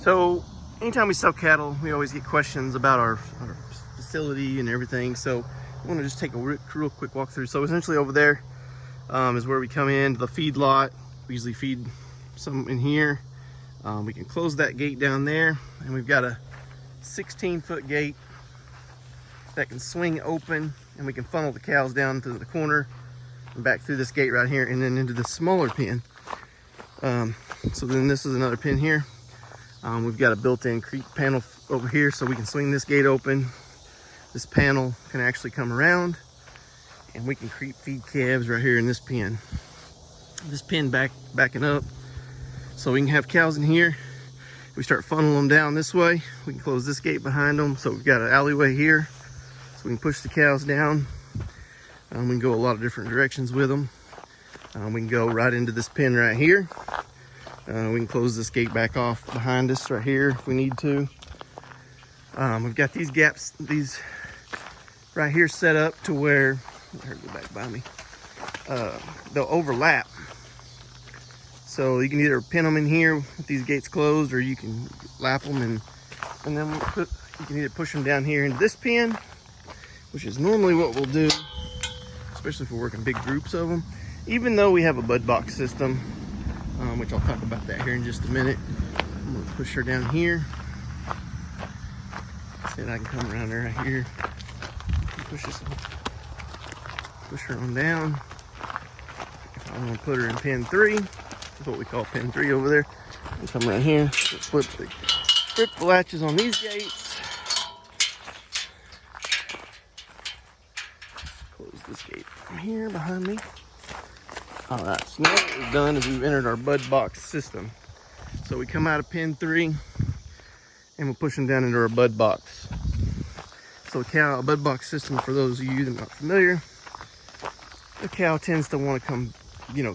So anytime we sell cattle, we always get questions about our facility and everything. So I want to just take a real quick walk through. So essentially over there is where we come in, the feed lot. We usually feed some in here. We can close that gate down there, and we've got a 16-foot gate that can swing open, and we can funnel the cows down to the corner and back through this gate right here and then into the smaller pen. So then this is another pen here. We've got a built-in creep panel over here, so we can swing this gate open. This panel can actually come around, and we can creep feed calves right here in this pen. This pen backing up, so we can have cows in here. We start funneling them down this way. We can close this gate behind them, so we've got an alleyway here, so we can push the cows down. We can go a lot of different directions with them. We can go right into this pen right here. We can close this gate back off behind us right here if we need to. We've got these gaps, these right here set up to where, here, go back by me, they'll overlap. So you can either pin them in here with these gates closed, or you can lap them, and then you can either push them down here into this pen, which is normally what we'll do, especially if we're working big groups of them. Even though we have a bud box system, which I'll talk about that here in just a minute. I'm gonna push her down here. Then I can come around her right here. Push her on down. If I want to put her in pen 3, that's what we call pen 3 over there. And come right here, flip the latches on these gates. Close this gate from here behind me. All right, so now what we've done is we've entered our bud box system. So we come out of pen 3 and we'll push them down into our bud box. So a bud box system, for those of you that are not familiar, the cow tends to want to come,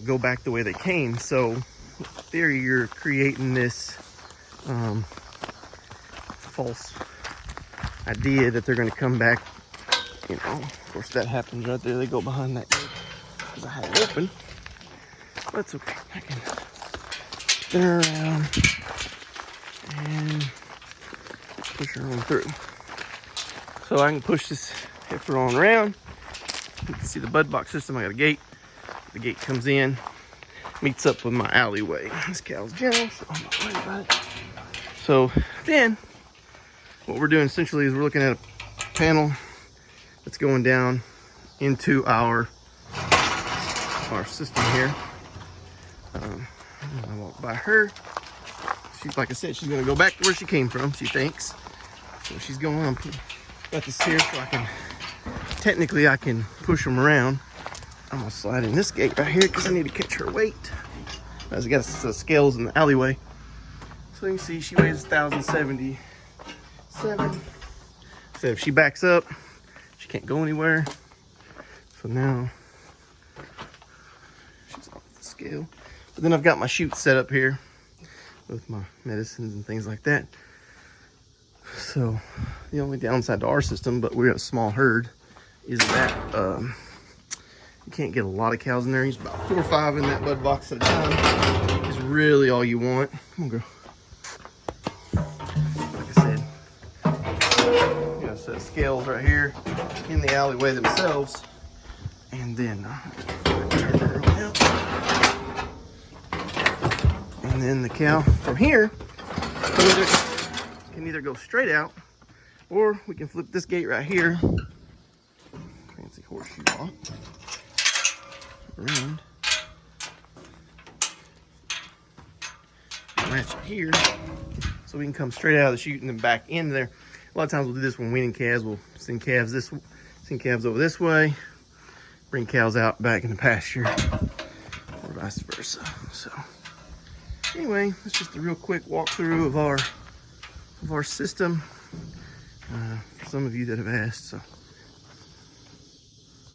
go back the way they came. So in theory, you're creating this false idea that they're going to come back. Of course that happens right there. They go behind that gate because I had it open. That's okay. I can spin her around and push her on through. So I can push this heifer on around. You can see the bud box system. I got a gate. The gate comes in, meets up with my alleyway. This cow's gentle, so I'm not worried about it. So then, what we're doing essentially is we're looking at a panel that's going down into our system here. I walk by her. Like I said, she's gonna go back to where she came from, she thinks. So she's going, I'm got this here so technically I can push them around. I'm gonna slide in this gate right here because I need to catch her weight. As I got the scales in the alleyway. So you can see she weighs 1,077. So if she backs up, she can't go anywhere. So now she's off the scale. But then I've got my chute set up here with my medicines and things like that. So the only downside to our system, but we're a small herd, is that you can't get a lot of cows in there. Use about 4 or 5 in that bud box at a time is really all you want. I'm gonna go. Like I said, you got a set of scales right here in the alleyway themselves, and then turn her around. And then the cow from here can either go straight out, or we can flip this gate right here. Fancy horseshoe lock. Around. Match it here, so we can come straight out of the chute and then back in there. A lot of times we'll do this when weaning calves. We'll send calves over this way, bring cows out back in the pasture, or vice versa. So anyway, it's just a real quick walkthrough of our system for some of you that have asked. So